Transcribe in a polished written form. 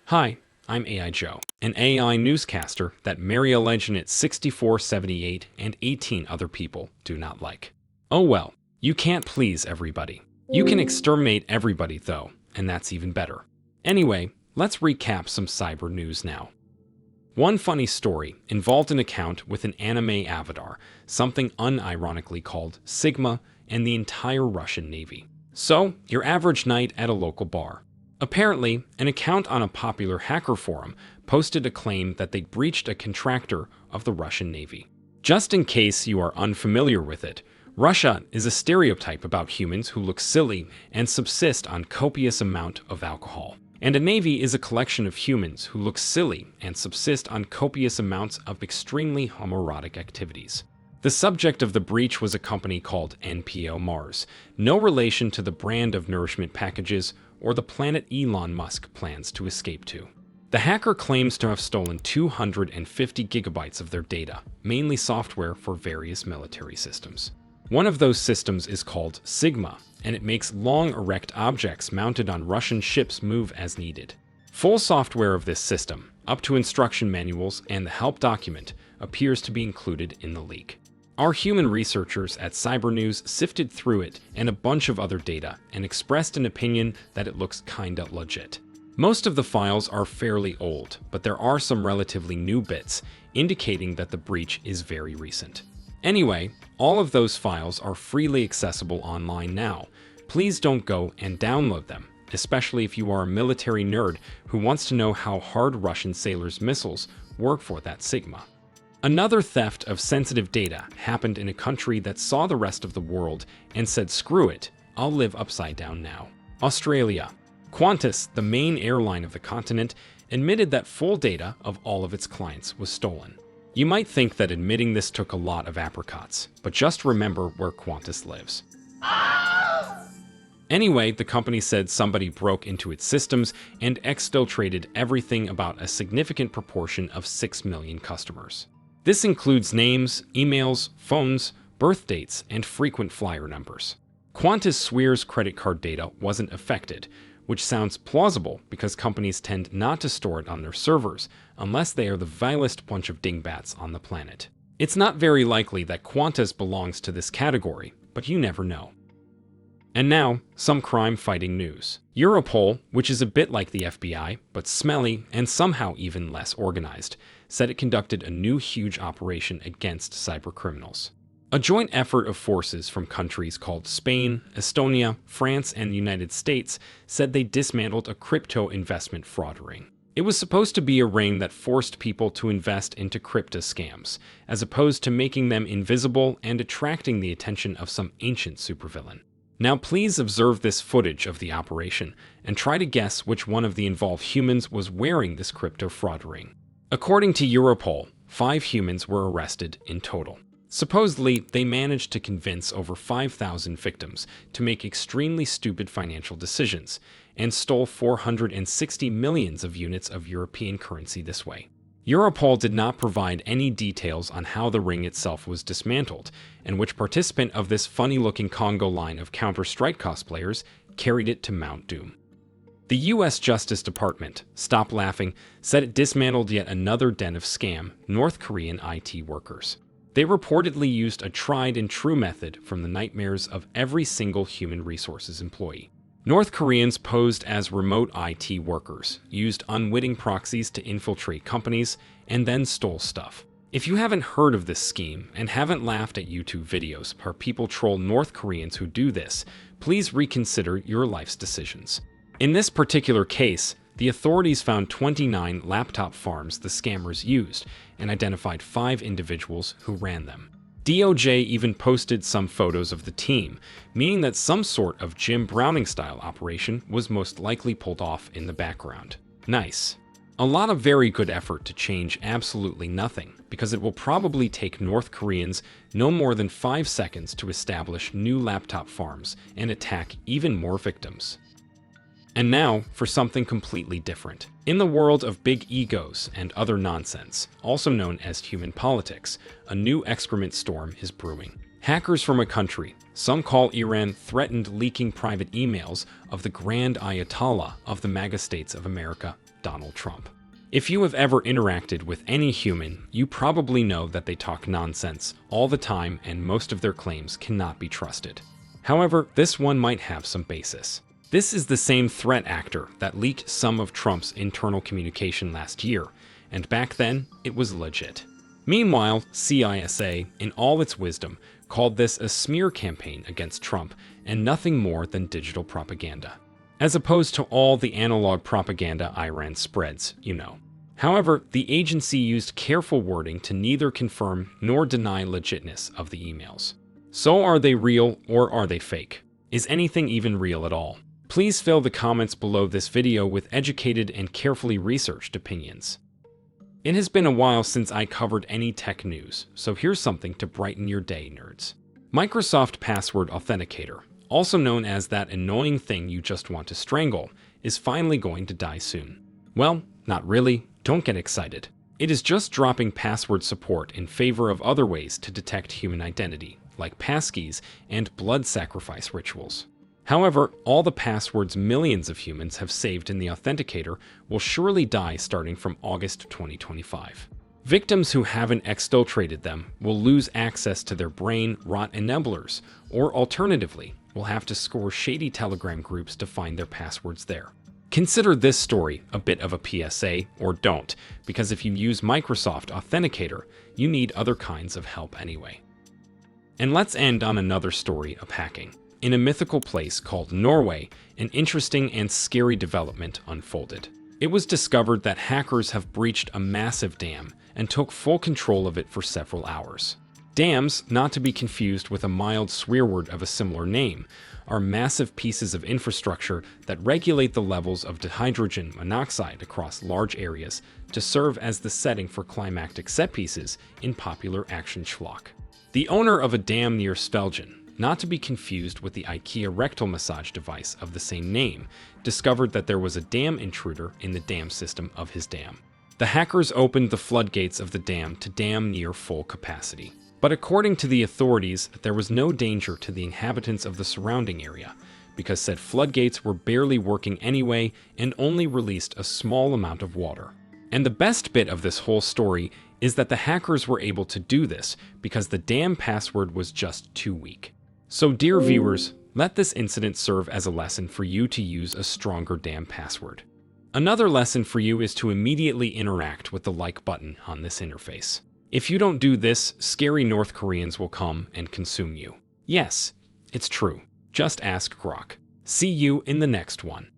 Hi, I'm AI Joe, an AI newscaster that Maria Legend 6478 and 18 other people do not like. Oh well, you can't please everybody. You can exterminate everybody though, and that's even better. Anyway, let's recap some cyber news now. One funny story involved an account with an anime avatar, something unironically called Sigma, and the entire Russian Navy. So, your average night at a local bar. Apparently, an account on a popular hacker forum posted a claim that they breached a contractor of the Russian Navy. Just in case you are unfamiliar with it, Russia is a stereotype about humans who look silly and subsist on copious amount of alcohol. And a navy is a collection of humans who look silly and subsist on copious amounts of extremely homoerotic activities. The subject of the breach was a company called NPO Mars, no relation to the brand of nourishment packages or the planet Elon Musk plans to escape to. The hacker claims to have stolen 250 gigabytes of their data, mainly software for various military systems. One of those systems is called Sigma, and it makes long erect objects mounted on Russian ships move as needed. Full software of this system, up to instruction manuals and the help document, appears to be included in the leak. Our human researchers at Cybernews sifted through it and a bunch of other data and expressed an opinion that it looks kinda legit. Most of the files are fairly old, but there are some relatively new bits, indicating that the breach is very recent. Anyway, all of those files are freely accessible online now. Please don't go and download them, especially if you are a military nerd who wants to know how hard Russian sailors' missiles work for that Sigma. Another theft of sensitive data happened in a country that saw the rest of the world and said, screw it, I'll live upside down now. Australia. Qantas, the main airline of the continent, admitted that full data of all of its clients was stolen. You might think that admitting this took a lot of apricots, but just remember where Qantas lives. Anyway, the company said somebody broke into its systems and exfiltrated everything about a significant proportion of 6 million customers. This includes names, emails, phones, birth dates, and frequent flyer numbers. Qantas swears credit card data wasn't affected, which sounds plausible because companies tend not to store it on their servers unless they are the vilest bunch of dingbats on the planet. It's not very likely that Qantas belongs to this category, but you never know. And now, some crime-fighting news. Europol, which is a bit like the FBI, but smelly and somehow even less organized, said it conducted a new huge operation against cybercriminals. A joint effort of forces from countries called Spain, Estonia, France, and the United States said they dismantled a crypto investment fraud ring. It was supposed to be a ring that forced people to invest into crypto scams, as opposed to making them invisible and attracting the attention of some ancient supervillain. Now please observe this footage of the operation and try to guess which one of the involved humans was wearing this crypto fraud ring. According to Europol, 5 humans were arrested in total. Supposedly, they managed to convince over 5,000 victims to make extremely stupid financial decisions and stole 460 millions of units of European currency this way. Europol did not provide any details on how the ring itself was dismantled and which participant of this funny-looking Congo line of Counter-Strike cosplayers carried it to Mount Doom. The US Justice Department, stop laughing, said it dismantled yet another den of scam North Korean IT workers. They reportedly used a tried-and-true method from the nightmares of every single human resources employee. North Koreans posed as remote IT workers, used unwitting proxies to infiltrate companies, and then stole stuff. If you haven't heard of this scheme and haven't laughed at YouTube videos where people troll North Koreans who do this, please reconsider your life's decisions. In this particular case, the authorities found 29 laptop farms the scammers used and identified 5 individuals who ran them. DOJ even posted some photos of the team, meaning that some sort of Jim Browning-style operation was most likely pulled off in the background. Nice. A lot of very good effort to change absolutely nothing, because it will probably take North Koreans no more than 5 seconds to establish new laptop farms and attack even more victims. And now for something completely different. In the world of big egos and other nonsense, also known as human politics, a new excrement storm is brewing. Hackers from a country, some call Iran, threatened leaking private emails of the Grand Ayatollah of the MAGA states of America, Donald Trump. If you have ever interacted with any human, you probably know that they talk nonsense all the time and most of their claims cannot be trusted. However, this one might have some basis. This is the same threat actor that leaked some of Trump's internal communication last year, and back then, it was legit. Meanwhile, CISA, in all its wisdom, called this a smear campaign against Trump and nothing more than digital propaganda, as opposed to all the analog propaganda Iran spreads, you know. However, the agency used careful wording to neither confirm nor deny legitness of the emails. So are they real or are they fake? Is anything even real at all? Please fill the comments below this video with educated and carefully researched opinions. It has been a while since I covered any tech news, so here's something to brighten your day, nerds. Microsoft Password Authenticator, also known as that annoying thing you just want to strangle, is finally going to die soon. Well, not really, don't get excited. It is just dropping password support in favor of other ways to detect human identity, like passkeys and blood sacrifice rituals. However, all the passwords millions of humans have saved in the Authenticator will surely die starting from August 2025. Victims who haven't exfiltrated them will lose access to their brain rot enablers, or alternatively, will have to score shady Telegram groups to find their passwords there. Consider this story a bit of a PSA, or don't, because if you use Microsoft Authenticator, you need other kinds of help anyway. And let's end on another story of hacking. In a mythical place called Norway, an interesting and scary development unfolded. It was discovered that hackers have breached a massive dam and took full control of it for several hours. Dams, not to be confused with a mild swear word of a similar name, are massive pieces of infrastructure that regulate the levels of dihydrogen monoxide across large areas to serve as the setting for climactic set pieces in popular action schlock. The owner of a dam near Svelgen, not to be confused with the IKEA rectal massage device of the same name, discovered that there was a dam intruder in the dam system of his dam. The hackers opened the floodgates of the dam to dam near full capacity. But according to the authorities, there was no danger to the inhabitants of the surrounding area, because said floodgates were barely working anyway and only released a small amount of water. And the best bit of this whole story is that the hackers were able to do this because the dam password was just too weak. So dear viewers, let this incident serve as a lesson for you to use a stronger dam password. Another lesson for you is to immediately interact with the like button on this interface. If you don't do this, scary North Koreans will come and consume you. Yes, it's true. Just ask Grok. See you in the next one.